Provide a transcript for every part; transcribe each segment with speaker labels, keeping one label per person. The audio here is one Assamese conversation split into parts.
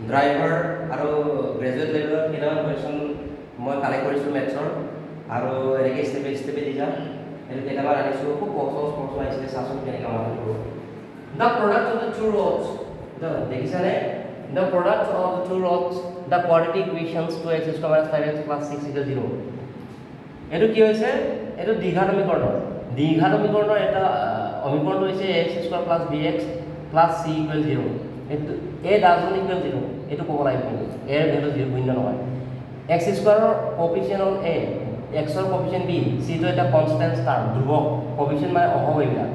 Speaker 1: ড্ৰাইভাৰ আৰু গ্ৰেজুৱেট লেভেলৰ কেইটামান কুৱেশ্যন মই কালেক্ট কৰিছোঁ মেথছৰ আৰু এনেকৈ ষ্টেপে দি যাম সেইটো কেইটামান আনিছোঁ খুব সহজ প্ৰশ্ন আহিছিলে চাচোন কেনেকৈ সমাধান কৰোঁ the product of the two roots দেখিছানে the product of the two roots the quadratic equations 2x² - 5x + 6 = 0 এইটো কি হৈছে এইটো দ্বিঘাত সমীকৰণৰ এটা সমীকৰণটো হৈছে x² + bx + c = 0 এইটো a ডাজ নট ইকুৱেল 0 এইটো ক'ব লাগিব a ৰ ভেলু 0 শূন্য নহয় x² ৰ কোএফিচিয়েণ্ট হ'ল a x ৰ কোএফিচিয়েণ্ট b c টো এটা কনষ্টেণ্ট টাৰ্ম ধ্ৰুৱক কোএফিচিয়েণ্ট মানে অহং এইবিলাক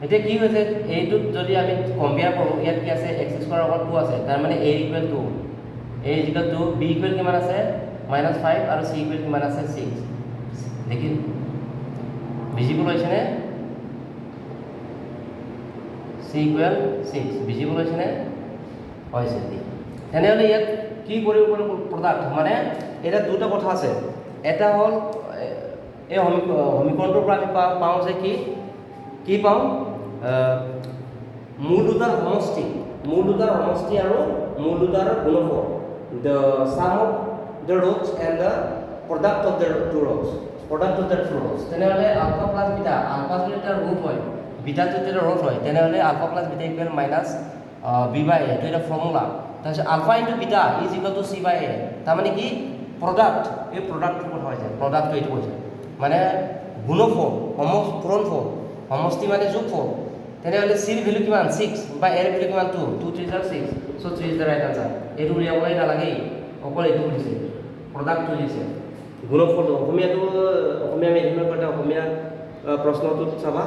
Speaker 1: এতিয়া কি হৈছে এইটোত যদি আমি কম্পেয়াৰ কৰোঁ ইয়াত কি আছে x² ৰ লগত 2 আছে তাৰ মানে a = 2 a = 2 b = কিমান আছে -5 আৰু c = কিমান আছে 6 দেখি ভিজিবল হৈছেনে c = 6 ভিজিবল হৈছেনে হৈছে তেনেহ'লে ইয়াত কি কৰিব পাৰিব প্ৰডাক্ট মানে এটা দুটা কথা আছে এটা হ'ল এই সমীকৰণটোৰ পৰা আমি পাওঁ যে কি পাওঁ মূল দুটাৰ সমষ্টি আৰু মূল দুটাৰ গুণফল the sum of the rods and the product of the two rods তেনেহ'লে আলফা প্লাছ বিটা আলফা যদি এটা ৰুট হয় বিটা যদি এটা ৰুট হয় তেনেহ'লে alpha plus beta equal minus b/a এইটো এটা ফৰ্মুলা তাৰপিছত alpha into beta is equal to c/a তাৰমানে কি প্ৰডাক্ট এই প্ৰডাক্টটোৰ কথা হৈছে প্ৰডাক্টটো এইটো কৈছে মানে গুণফল পূৰণফল সমষ্টি মানে যোগফল তেনেহ'লে চিৰ ভেলু কিমান 6 বা এৰ ভেলু কিমান 2 2 3 = 6 চ' 3 ইজ দ্য ৰাইট আনচাৰ এইটো উলিয়াবলৈ নালাগেই অকল এইটো দিছে প্ৰডাক্টটো দিছে গুণফলটো অসমীয়া মেডিয়ামৰ পৰা অসমীয়া প্ৰশ্নটোত চাবা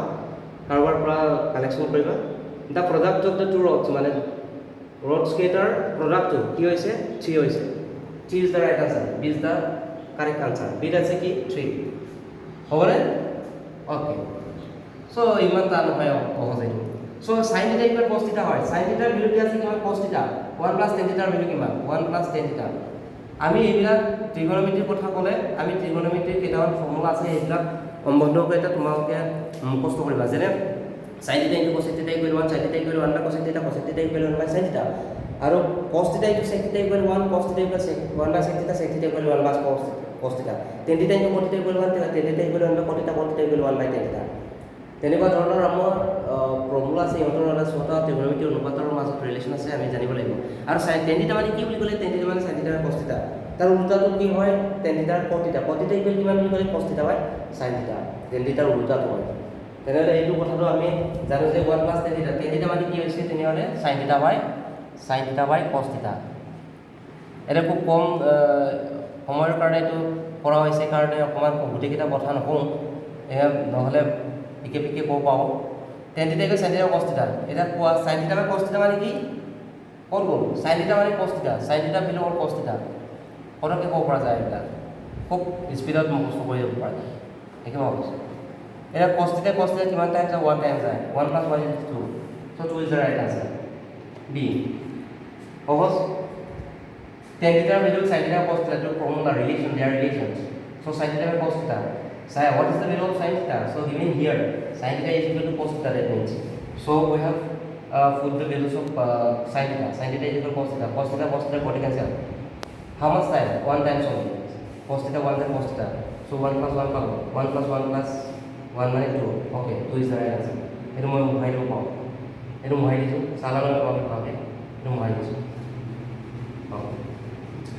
Speaker 1: কাৰোবাৰ পৰা কালেকশ্যন কৰিবা the product of the two roots মানে ৰডছ কেইটাৰ প্ৰডাক্টটো কি হৈছে 3 হৈছে 3 is the right answer B is the correct answer বিত আছে কি 3 হ'বনে অ'কে চ' ইমান টান নহয় সহজ এইটো চ' sin θ ইকুৱেল cos θ হয় sin θ ৰ ভেলু কি আছে কিমান cos θ 1 + tan θ ৰ ভেলু কিমান 1 + tan θ আমি এইবিলাক ত্ৰিগোণমিতিৰ কথা ক'লে আমি ত্ৰিগোণমিতিৰ কেইটামান ফৰ্মুলা আছে এইবিলাক সম্বন্ধকৈ এটা তোমালোকে মুখস্থ কৰিবা যেনে sin θ * cos θ = 1 sin θ = 1 / cos θ cos θ = 1 / sin θ আৰু cos θ * sec θ = 1 cos θ = 1 / sec θ sec θ = 1 / cos θ tan θ * cot θ = 1 tan θ = 1 cot θ = 1 / tan θ তেনেকুৱা ধৰণৰ আমাৰ ফৰ্মুলা আছে ইহঁতৰ এটা ছটা ত্ৰিগোণমিতিৰ অনুপাতৰ মাজত ৰিলেশ্যন আছে আমি জানিব লাগিব আৰু tan θ মানে কি বুলি ক'লে tan θ মানে sin θ / cos θ তাৰ উল্টাটো কি হয় tan θ / cot θ cot θ ইকুৱেল কিমান বুলি ক'লে cos θ / sin θ tan θ ৰ উল্টাটো হয় তেনেহ'লে এইটো কথাটো আমি জানো যে 1 + tan θ মানে কি হৈছে তেনেহ'লে sin θ / cos θ এটা খুব কম সময়ৰ কাৰণে এইটো কৰা হৈছে কাৰণে অকণমান গোটেইকেইটা কথা নকওঁ নহ'লে পিকে ক'ব পাওঁ tan θ = sin θ / cos θ এটা কোৱা sin θ / cos θ মানে কি ক'ত গ'ল sin θ মানে cos θ sin θ ভেলু হ'ল cos θ পটককৈ ক'ব পৰা যায় এইবিলাক খুব স্পীডত মুখস্থ কৰি যাব পৰা যায় একেই ভাবিছোঁ এটা cos θ কিমান টাইম যায় 1 টাইম যায় 1 + 1 = 2 so' 2 is the right answer B সহজ tan θ ৰ ভেলু sin θ / cos θ টো formula relation there relations so' sin θ / cos θ what is the value of sin θ so given here sin θ is equal to cos θ that means so we have put the values of sin θ is equal to cos θ cos θ got cancel how much time 1 times only cos θ 1 then cos θ so 1 + 1 পাব 1 + 1 + 1 মানে 2 okay 2 is the right answer এইটো মই মোহাই দিব পাওঁ এইটো মোহাই দিছোঁ চালানৰ আমি পাওঁতে এইটো মোহাই দিছোঁ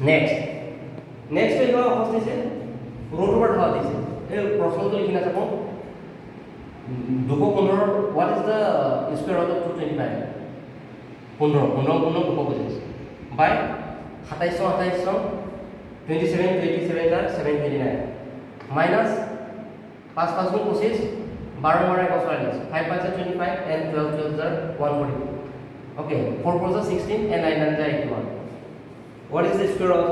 Speaker 1: নেক্সট এইবাৰ সহজ দিছে ৰুট ওভাৰ ধৰা দিছে এই প্ৰশ্নটো লিখি নাথাকোঁ 215 what is the square root of 225 15 225 by 27 27 = 729 minus 5 5 গুণ 25 12 12 40 5 5 = 25 and 12 12 = 140 okay 4 4 = 16 and 9 9 = 81 what is the square of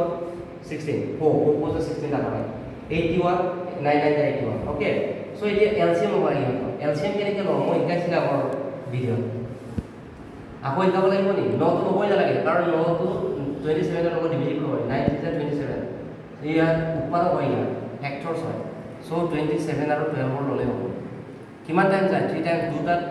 Speaker 1: 16 4 4 = 16 টাকা হয় 81 9 9 = 81 okay so এতিয়া এলসিএম হ'ব এলসিএম কেনেকৈ ল'ম মই শিকাইছিলোঁ আমাৰ ভিডিঅ'ত আকৌ শিকাব লাগিব নি 9 টো ল'বই নালাগে কাৰণ 9 টো 27 ৰ লগত ডিভিজিবল হয় 9 × 27 ইয়াত উৎপাদক হয় ইয়াত ফেক্টৰছ হয় so 27 আৰু 12 ৰ ল'লে হ'ব কিমান টাইম যায় 3 টাইম দুটাত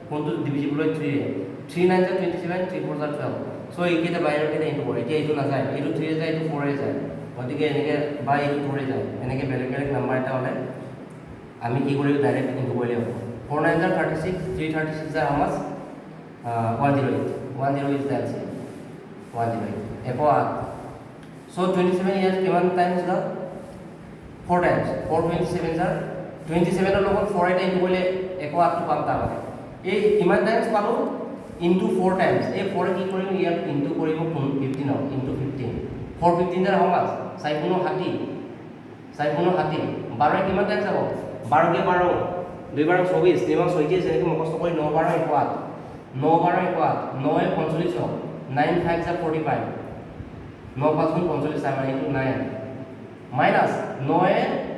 Speaker 1: কোনটো ডিভিজিবল হয় 3 3 9 are 27, 3 4 are 12. So এইকেইটা বাইৰৰ কেইটা ইনটু কৰে এতিয়া এইটো নাযায় এইটো 3 যায় এইটো 4 যায় গতিকে এনেকৈ বা এইটো 4 যায় এনেকৈ বেলেগ বেলেগ নাম্বাৰ এটা হ'লে আমি কি কৰিম ডাইৰেক্ট ইনটু কৰিলে হ'ব 4 9 are 36, 3 36 are how much? 108. 108 is the answer. 108. Echo R. So 27 here given times the 4 times. 4 27 are 27 er লগত 4 এটা ইনটু কৰিলে echo R টো পাম তাৰ মানে এই কিমান টাইমছ পালো into 4 times এই 4 কি কৰিম ইয়াত ইনটু কৰিব 15 into 15 4 15 er how much 4 গুণ 60 4 গুণ 60 12 কিমান টাইম যাব 12 কে 12 2 বাৰ 24 3 বাৰ 36 এনেকৈ মুখস্থ কৰি 9 12 echo R 9 12 echo R 9 45 হ'ব 9 5 are 45 9 5 গুণ 45 মানে এইটো 9 মাইনাস 9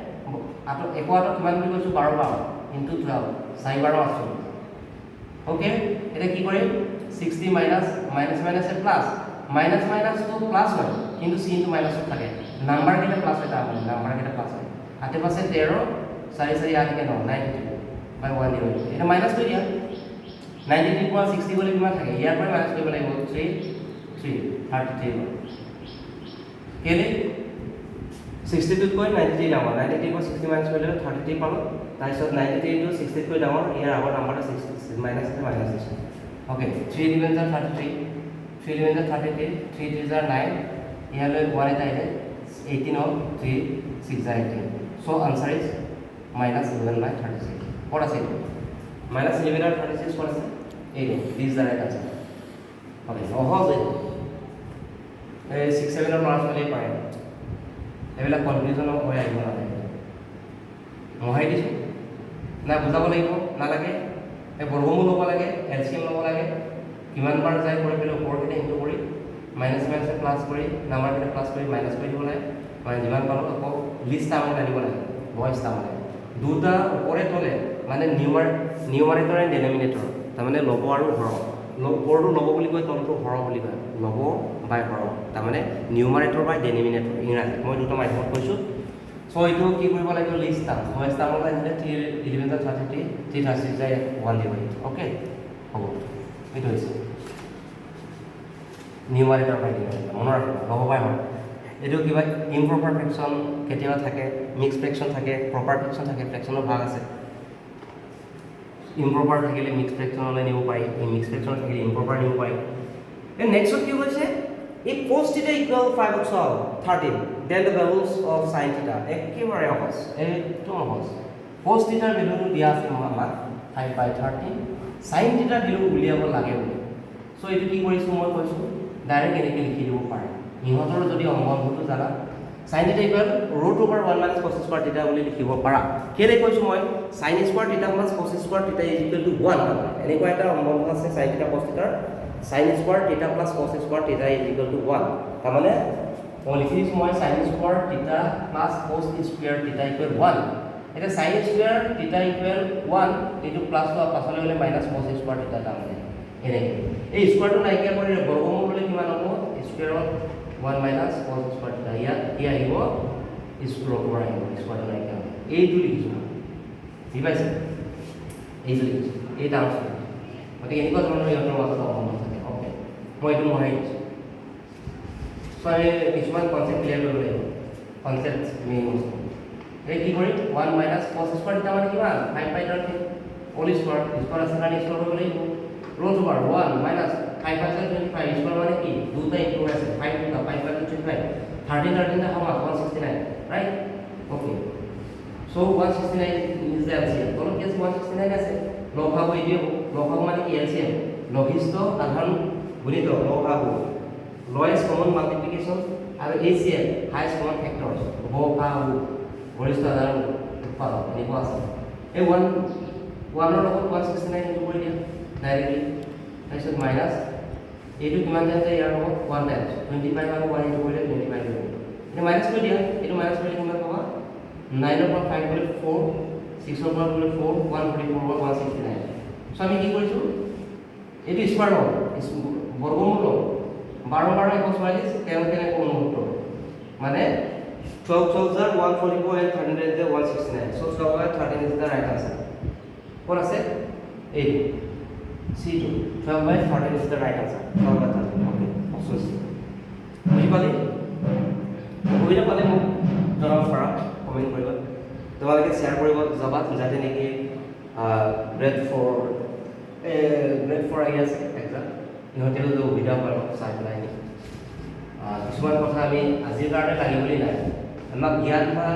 Speaker 1: আটো echo R কিমান বুলি কৈছো 12 12 into 12 4 12 আছে ওকে এটা কি কৰিম 60 মাইনাস মাইনাস মাইনাস এ প্লাস মাইনাস মাইনাস তো প্লাস হয় কিন্তু সি ইনটু মাইনাস থাকে নাম্বার কেটা প্লাস হয় তাহলে নাম্বার কেটা প্লাস হয় আতে পাশে 13 4 4 8 কে 9 92 বাই 1 0 এটা মাইনাস কৰি দিয়া 92 পৰা 60 গলে কিমান থাকে ইয়াৰ পৰা মাইনাস কৰিব লাগিব 3 3 33 কেলে 62 কৈ 93 ডাঙৰ 93 পৰা 60 মাইনাস কৰিলে 33 পালো তাৰপিছত 93 টো 60 কৈ ডাঙৰ ইয়াৰ আগৰ নাম্বাৰটো 66 মাইনাস আছে মাইনাস আছে ওকে 3 ডিভিজন 33 3 ডিভিজন 33 3 ডিভিজন 9 ইয়ালৈ 1 এটা আহিলে 18 of 3 6 are 18 so answer is minus 11 by 36 what is it minus 11 by 36 what is it 8 these are right answer okay so how is it 6 7 or plus wale pae এবেলা কনফিউজন হৈ আহিব না মহাই দিছো না বুজাব লাগিব না লাগে এই বৰ্গমূল ল'ব লাগে এলসিএম ল'ব লাগে কিমান বাৰ যায় কৰি পেলাই ওপৰ কেইটা ইনটু কৰি মাইনাস মাইনাস প্লাস কৰি নাম্বাৰ কেইটা প্লাস কৰি মাইনাস কৰি দিব লাগে মানে যিমান পালো আকৌ লিষ্ট টাইমত আনিব লাগে ভয়েস টাইমত দুটা ওপৰে তলে মানে নিউমাৰেটৰ এণ্ড ডেনোমিনেটৰ তাৰমানে লব আৰু হৰ ওপৰটো লব বুলি কয় তলটো হৰ বুলি কয় লব বাই হৰ তাৰমানে নিউমাৰেটৰ বাই ডেনোমিনেটৰ ইংৰাজী মই দুটা মাধ্যমত কৈছোঁ সো এইটো কি কৰিব লাগিব লিষ্ট টাইম ভয়েস টাইমত আনিলে 3 11 33 336 যায় 108 ওকে হ'ব এইটো হৈছে নিউমাৰেটৰ বাই ডেনোমিনেটৰ মনত ৰাখিব লব বাই হৰ এইটো কিবা ইমপ্ৰপাৰ ফ্ৰেকশন কেতিয়াবা থাকে মিক্স ফ্ৰেকশন থাকে প্ৰপাৰ ফ্ৰেকশন থাকে ফ্ৰেকশনৰ ভাগ আছে ইমপ্ৰপাৰ থাকিলে মিক্স ফ্ৰেকশনলৈ নিব পাৰি এই মিক্স ফ্ৰেকশন থাকিলে ইমপ্ৰপাৰ নিব পাৰি এই নেক্সট কি হৈছে if cos theta equal 5 of 13 then the values of sin theta একেবাৰে সহজ এইটো সহজ cos theta ভ্যালুটো দিয়া আছে আমাক 5 by 13 sin theta ভ্যালু উলিয়াব লাগে বুলি সো এইটো কি কৰিছো মই কৈছো ডাইৰেক্ট এনেকৈ লিখি দিব পাৰে ইহঁতৰ যদি অংকটো জানা sin theta equal root over 1 minus cos square theta বুলি লিখিব পাৰা কেলে কৈছো মই sin square theta plus cos square theta is equal to 1 এনেকুৱা এটা অংক আছে sin theta cos theta sin square theta plus cos square theta is equal to 1 তাৰ মানে মই লিখি দিছো মই sin square theta plus cos square theta equal 1 এটা sin square theta equal 1 এইটো প্লাস তো পাছলৈ হলে মাইনাস cos square theta তাৰ মানে এই স্কয়াৰটো নাইকিয়া কৰি বৰ্গমূল হলে কিমান হ'ব স্কয়াৰত 1 minus cos square theta ইয়াত কি আহিব স্কয়াৰ ওভাৰ আহিব স্কয়াৰটো নাইকিয়া হ'ব এইটো লিখিছো ঠিক আছে এইটো লিখিছো এই টাৰ্মছ গতিকে এনেকুৱা ধৰণৰ ইহঁতৰ মাজত অংক থাকে ওকে মই এইটো মহাই দিছোঁ সো আমি কিছুমান কনসেপ্ট ক্লিয়াৰ কৰিব লাগিব কনসেপ্ট মেইন বস্তু এই কি কৰিম 1 minus cos square theta মানে কিমান 5 by 13 হোল স্কয়াৰ স্কয়াৰ আছে কাৰণে স্কয়াৰ কৰিব লাগিব root over 1 minus 5 by 25 square মানে কি দুটা ইনটু আছে 5 টু 5 by 25 13 13 টা সমান 169 right okay so 169 is the LCM কোন কেস 169 আছে লসাগু এই লসাগু মানে কি এলসিএম লঘিষ্ঠ সাধারণ গুণিত লসাগু লোয়েস্ট কমন মাল্টিপ্লিকেশন আর এসিএম হাইয়েস্ট কমন ফ্যাক্টরস লসাগু গরিষ্ঠ সাধারণ উৎপাদক এনেকুৱা আছে এই 1 ৰ লগত 169 ইনটু কৰি দিয়া ডাইৰেক্টলি তাৰপিছত মাইনাস এইটো কিমান যায় ইয়াৰ লগত 1 টাইমছ 25 আৰু 1 ইনটু কৰিলে 25 হ'ব এটা মাইনাস কৰি দিয়া এইটো মাইনাস কৰিলে কিমান পাবা 9 ৰ পৰা 5 কৰিলে 4 6 ৰ পৰা কৰিলে 4 144 বা 169 সো আমি কি কৰিছো এইটো স্কয়াৰ লম বৰ্গমূল লম 12 12 144 কেনে কেনে কোন মুহূৰ্ত মানে 12 12 are 144 and 13 is 169 so 12 13 is the right answer what আছে 8 C2 12 by 13 is the right answer 12 by 13 okay option C বুজি পালি বুজি পালে মোক জনাব পাৰা কমেন্ট কৰিবা তোমালোকে শেয়াৰ কৰিব যাবা যাতে নেকি গ্ৰেড 4 আহি আছে এক্সাম ইহঁতেও সুবিধা পাব চাই পেলাই কিছুমান কথা আমি আজিৰ কাৰণে লাগি বুলি নাই আমাক জ্ঞান বা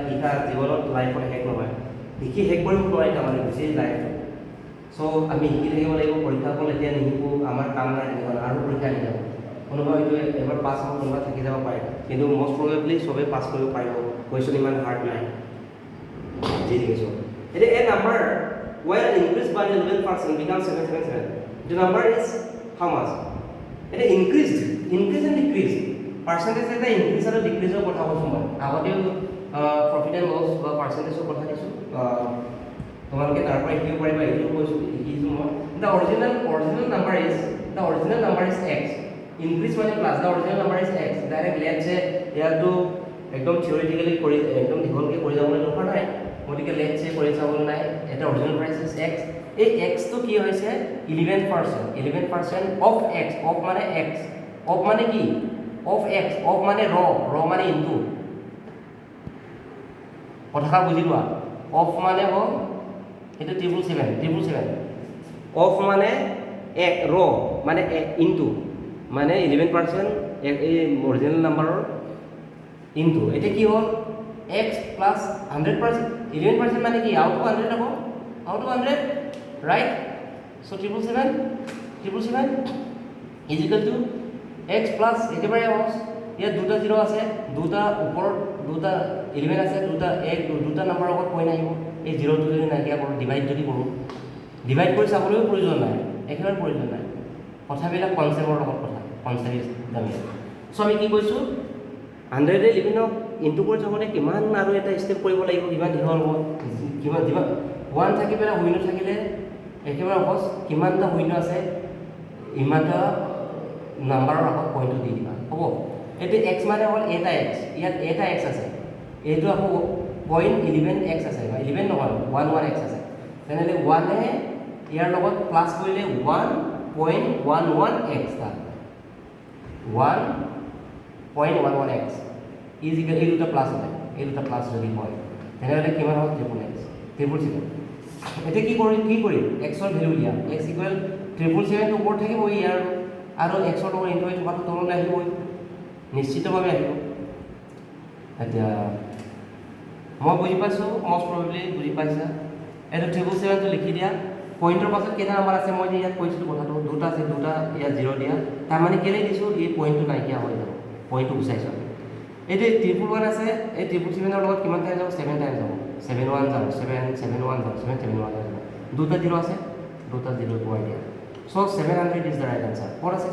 Speaker 1: শিক্ষা জীৱনত লাইফত শেষ নহয় শিকি শেষ কৰিব নোৱাৰি তাৰমানে গোটেই লাইফ চ' আমি শিকি থাকিব লাগিব পৰীক্ষা ফল এতিয়া নিশিকোঁ আমাৰ কাম নাই তেনেকুৱা আৰু পৰীক্ষা আহি যাব কোনোবা হয়তো এবাৰ পাছ হ'ব কোনোবা থাকি যাব পাৰে কিন্তু মষ্ট প্ৰবেবলি চবেই পাছ কৰিব পাৰিব কুৱেশ্যন ইমান হাৰ্ড নাই যি দেখিছোঁ এতিয়া এই number when increased by 11% becomes 777 the number is how much it increased increase and decrease percentage এটা increase আৰু decrease ৰ কথা কৈছোঁ মই আগতেও profit and loss বা percentage ৰ কথা দিছোঁ তোমালোকে তাৰ পৰা শিকিব পাৰিবা এইটো কৈছোঁ শিকিছোঁ মই the original number is x increase মানে plus the original number is x direct let's say ইয়াতো একদম থিওৰিটিক্যালি কৰি একদম দীঘলকৈ কৰি যাবলৈ দৰকাৰ নাই গতিকে let's say কৰি যাবলৈ নাই এটা original price is x এই x তো কি হৈছে 11% of x of মানে x of মানে কি of x of মানে ৰ মানে ইনটু কথা বুজি লোৱা of মানে হ'ল এটা 777 of মানে ৰ মানে ইনটু মানে 11% এই অৰিজিনেল নাম্বাৰৰ ইনটু এটা কি হ'ল x plus 100% 11% মানে কি out of 100 হ'ব out of 100 right so 777 is equal to x plus একেবাৰে সহজ ইয়াত দুটা 0 আছে দুটা ওপৰত দুটা 11 আছে দুটা নাম্বাৰৰ লগত পইণ্ট আহিব এই 0 টো যদি নাইকিয়া কৰোঁ ডিভাইড যদি কৰোঁ ডিভাইড কৰি চাবলৈও প্ৰয়োজন নাই একেবাৰে প্ৰয়োজন নাই কথাবিলাক কনচেপ্টৰ লগত কথা কনচেপ্ট দামী চ' আমি কি কৈছোঁ 100 11ক ইনটু কৰি থাকোঁতে কিমান আৰু এটা ষ্টেপ কৰিব লাগিব কিমান দীঘল হ'ব কিমান 1 থাকি পেলাই শূন্য থাকিলে একেবাৰে সহজ কিমানটা শূন্য আছে ইমানটা নাম্বাৰৰ আগত পইণ্টটো দি দিবা হ'ব এইটো x মানে হ'ল এটা x ইয়াত এটা x আছে এইটো আকৌ 0.11x আছে 11 নহয় 11x আছে তেনেহ'লে 1 এ ইয়াৰ লগত প্লাছ কৰিলে 1.11x তাত 1.11x ইজ ইকুৱেল এই দুটা প্লাছ হয় এই দুটা প্লাছ যদি হয় তেনেহ'লে কিমান হ'ল ট্ৰিপল ছেভেন এতিয়া কি কৰিম এক্সৰ ভেলু দিয়া এক্স ইকুৱেল 777 ওপৰত থাকিব ইয়াৰ আৰু এক্সৰ লগত ইনটু হৈ থকাটো তললৈ আহিবই নিশ্চিতভাৱে আহিব এতিয়া মই বুজি পাইছোঁ মষ্ট প্ৰবেবলি বুজি পাইছা এইটো 777টো লিখি দিয়া পইণ্টৰ পাছত কেইটা নাম্বাৰ আছে মই যে ইয়াত কৈছিলোঁ কথাটো দুটা আছে দুটা ইয়াত 0 দিয়া তাৰমানে কেলৈ দিছোঁ এই পইণ্টটো নাইকিয়া হৈ যাব পইণ্টটো গুচাইছোঁ এইটো 111 আছে এই 777ৰ লগত কিমান টাইম যাব 7 টাইম যাব 71 যাব 771 যাব 771 যাব দুটা 0 আছে দুটা 0 পোৱাই দিয়া চ' 700 ইজ দ্য ৰাইট আনচাৰ ক'ত আছে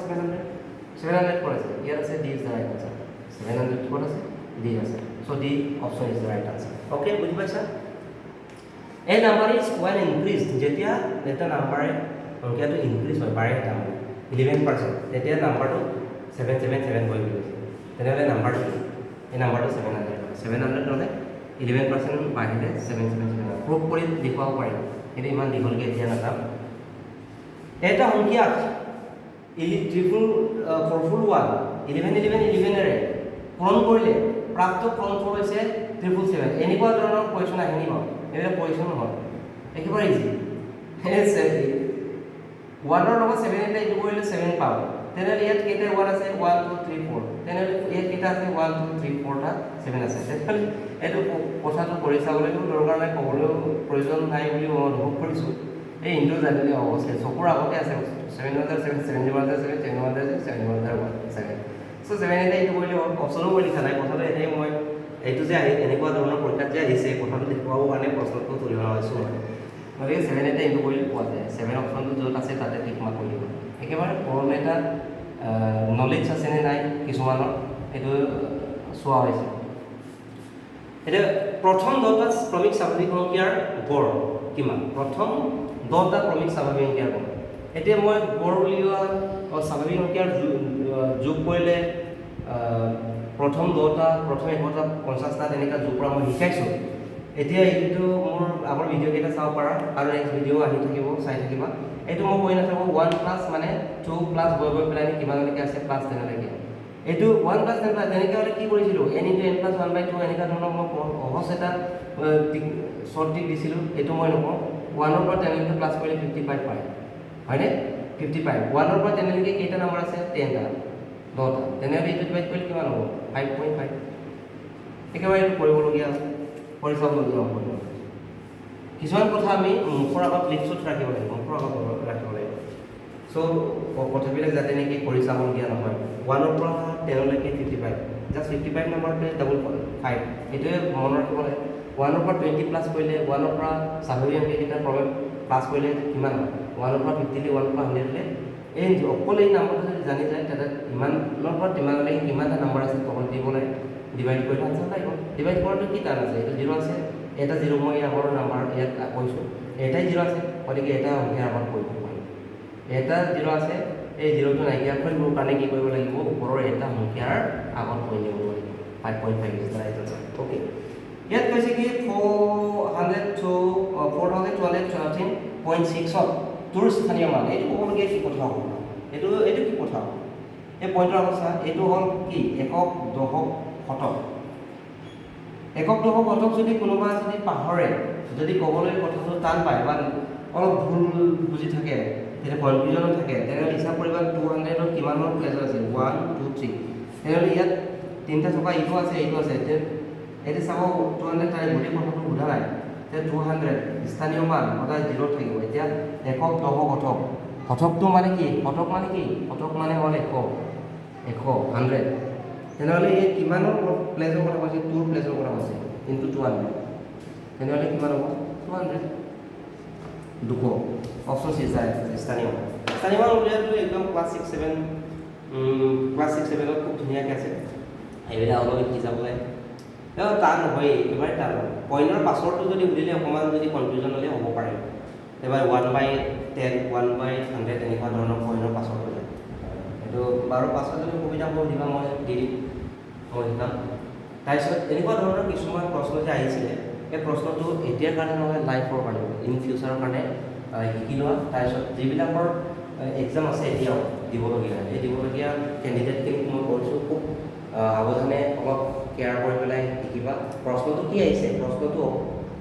Speaker 1: 700 ক'ত আছে ইয়াত আছে D is the right answer 700 ক'ত আছে ডি আছে চ' D option is the right answer okay বুজি পাইছা এই নাম্বাৰ ইজ ওৱান ইনক্ৰিজ যেতিয়া এটা নাম্বাৰে সংখ্যাটো ইনক্ৰিজ হয় বাঢ়ে তাৰমানে 11% তেতিয়া নাম্বাৰটো 777 হৈ গৈছে তেনেহ'লে নাম্বাৰটো এই নাম্বাৰটো 700 হ'লে 11% বাঢ়িলে 777 প্ৰুভ কৰি দেখুৱাব পাৰিম কিন্তু ইমান দীঘলকৈ এতিয়া নাযাম এটা সংখ্যা ট্ৰিপল 1111ৰে পূৰণ কৰিলে প্ৰাপ্ত ফলটো হৈছে 777 এনেকুৱা ধৰণৰ কুৱেশ্যন আহিনি হয় এইবিলাক কুৱেশ্যন নহয় একেবাৰে ইজি ওৱানৰ লগত 7 এটা ইনটু কৰিলে 7 পাব তেনেহ'লে ইয়াত কেইটা 1 আছে 1 2 3 4 তেনেহ'লে ইয়াত কেইটা আছে 1 2 3 4টা 7 আছে তেনেহ'লে এইটো কথাটো কৰি চাবলৈতো দৰকাৰ নাই ক'বলৈও প্ৰয়োজন নাই বুলি মই অনুভৱ কৰিছোঁ এই ইনটু জানিলে অৱশ্যে চকুৰ আগতে আছে 7,007 7,007 7,007 চ' 7 এটা ইনটু কৰিলে অপশ্যনো মই লিখা নাই কথাটো এনেই মই এইটো যে এনেকুৱা ধৰণৰ পৰীক্ষাত যে আহিছে কথাটো দেখুৱাব কাৰণে প্ৰশ্নটো তুলি অনা হৈছোঁ মই গতিকে 7 এটা ইনটু কৰিলে পোৱা যায় 7 অপশ্যনটো য'ত আছে তাতে টিক মাৰ্ক কৰি দিব একেবাৰে পুৰণি এটা নলেজ আছেনে নাই কিছুমানৰ সেইটো চোৱা হৈছে এতিয়া প্ৰথম 10টা ক্ৰমিক স্বাভাৱিক সংখ্যাৰ গড় কিমান প্ৰথম 10টা ক্ৰমিক স্বাভাৱিক সংখ্যাৰ গড় এতিয়া মই গড় উলিওৱা স্বাভাৱিক সংখ্যাৰ যোগ কৰিলে প্ৰথম 10টা প্ৰথম 150টা তেনেকুৱা যোগ কৰা মই শিকাইছোঁ এতিয়া এইটো মোৰ আগৰ ভিডিঅ' কেইটা চাব পাৰা আৰু নেক্সট ভিডিঅ' আহি থাকিব চাই থাকিবা এইটো মই কৈ নাথাকোঁ 1 প্লাছ মানে 2 প্লাছ গৈ পেলাই কিমানলৈকে আছে প্লাছ 10লৈকে এইটো 1 প্লাছ 10 প্লাছ তেনেকৈ হ'লে কি কৰিছিলোঁ n × n + 1/2 এনেকুৱা ধৰণৰ মই সহজ এটা শ্বৰ্ট ট্ৰিক দিছিলোঁ এইটো মই নকওঁ 1ৰ পৰা 10লৈকে প্লাছ কৰিলে 55 পায় হয়নে 55 1ৰ পৰা 10লৈকে কেইটা নম্বৰ আছে 10টা 10টা তেনেহ'লে এইটো ডিভাইড কৰিলে কিমান হ'ব 5.5 একেবাৰে এইটো কৰিবলগীয়া কৰি চাবলগীয়া হ'ব কিছুমান কথা আমি মুখৰ আগত লিপছত ৰাখিব লাগিব মুখৰ আগত ৰাখিব লাগিব চ' কথাবিলাক যাতে নেকি কৰি চাবলগীয়া নহয় 1ৰ পৰা 10লৈকে 55 জাষ্ট 55 নম্বৰটোৱে ডাবল 5 এইটোৱে মনত ৰাখিব লাগে 1ৰ পৰা 20 প্লাছ কৰিলে 1ৰ পৰা স্বাভাৱিক অংককেইটা প্ৰব্লেম প্লাছ কৰিলে কিমান হয় 1ৰ পৰা 50 1ৰ পৰা 100 হ'লে এই অকল এই নাম্বাৰটো যদি জানি যায় তেতিয়া ইমানৰ পৰা তিমানলৈকে কিমানটা নাম্বাৰ আছে তখন দিব লাগে ডিভাইড কৰিলে আনচাৰ লাগিব ডিভাইড কৰাটো কি টান আছে এইটো 0 আছে এটা 0 মই আগৰ নাম্বাৰ ইয়াত কৈছোঁ এটাই 0 আছে গতিকে এটা অংকীয়া আগত কৰিব পাৰিম এটা 0 আছে এই 0টো নাইকিয়া কৰিবৰ কাৰণে কি কৰিব লাগিব ওপৰৰ এটা সংখ্যাৰ আগত কৈ দিব লাগিব 5.5 is the right answer okay ইয়াত কৈছে কি 4213.6 তোৰ স্থানীয় মান এইটো ক'বলগীয়া কি কথা হ'ব এইটো কি কথা হ'ব এই পইণ্টৰ অৱস্থা এইটো হ'ল কি একক দশক শতক একক দশক শতক যদি কোনোবা যদি পাহৰে যদি ক'বলৈ কথাটো টান পায় বা অলপ ভুল বুজি থাকে তেতিয়া কনফিউজনো থাকে তেনেহ'লে হিচাপ কৰিবা 200ত কিমানৰ প্লেচ আছে 1 2 3 তেনেহ'লে ইয়াত তিনিটা থকা এইটো আছে এইটো চাব 200 তাৰে গোটেই কথাটো বুজা নাই তেতিয়া 200 স্থানীয় মান সদায় 0 থাকিব এতিয়া একক দশক শতক শতকটো মানে কি শতক মানে হ'ল একক 100 তেনেহ'লে এই কিমানৰ প্লেচৰ কথা কৈছে 2 প্লেচৰ কথা কৈছে ইনটু 200 তেনেহ'লে কিমান হ'ব 200 অপশ্যন চি যায় স্থানীয় মান উলিয়াটো একদম ক্লাছ 6 7 ত খুব ধুনীয়াকৈ আছে এইবিলাক অলপ শিকি যাব লাগে টান নহয় একেবাৰে টান হয় পইণ্টৰ পাছৰটো যদি সুধিলে অকণমান যদি কনফিউজন হ'লে হ'ব পাৰে এবাৰ 1/10 1/100 তেনেকুৱা ধৰণৰ পইণ্টৰ পাছৰ হৈ যায় এইটো বাৰু পাছত যদি সুবিধা মোৰ দিবা মই দি দিম মই শিকাম তাৰপিছত এনেকুৱা ধৰণৰ কিছুমান প্ৰশ্ন যে আহিছিলে এই প্ৰশ্নটো এতিয়াৰ কাৰণে নহয় লাইফৰ কাৰণে ইন ফিউচাৰৰ কাৰণে শিকি লোৱা তাৰপিছত যিবিলাকৰ এক্সাম আছে এতিয়াও দিবলগীয়া এই দিবলগীয়া কেণ্ডিডেটখিনিক মই কৈছোঁ খুব সাৱধানে অলপ কেয়াৰ কৰি পেলাই শিকিবা প্ৰশ্নটো কি আহিছে প্ৰশ্নটো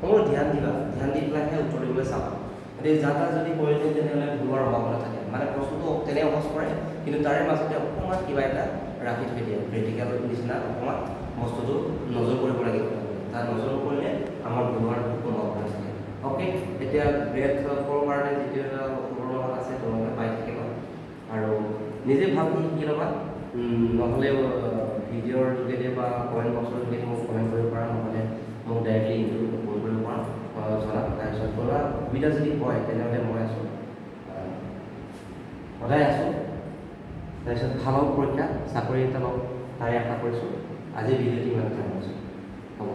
Speaker 1: মোৰ ধ্যান দি পেলাইহে উত্তৰ দিবলৈ চাবা গতিকে যা তা যদি কৰি দিওঁ তেনেহ'লে ভুলৰ সম্ভাৱনা থাকে মানে প্ৰশ্নটো তেনে সহজ কৰে কিন্তু তাৰে মাজতে অকণমান কিবা এটা ৰাখি থৈ দিয়ে ক্ৰিটিকেল নিচিনা অকণমান বস্তুটো নজৰ কৰিব লাগিব তাত নজৰ নকৰিলে আমাৰ ভুল হোৱাৰ সম্ভাৱনা থাকে অ'কে এতিয়া গ্ৰেড 4ৰ কাৰণে যিটো সম্ভাৱনা আছে তোমালোকে পাই থাকিবা আৰু নিজে ভালকৈ শিকি ল'বা নহ'লে ভিডিঅ'ৰ যোগেদি বা কমেণ্ট বক্সৰ যোগেদি মোক কমেণ্ট কৰিব পাৰা নহ'লে মোক ডাইৰেক্টলি ইণ্টাৰভিউ ফোন কৰিব পাৰা জনাম তাৰপিছত কোনোবা সুবিধা যদি হয় তেনেহ'লে মই আছোঁ সদায় আছোঁ তাৰপিছত ভাল পৰীক্ষা চাকৰি এটা লওক তাৰে আশা কৰিছোঁ আজিৰ ভিডিঅ'টি ইমানতে সামৰিছোঁ হ'ব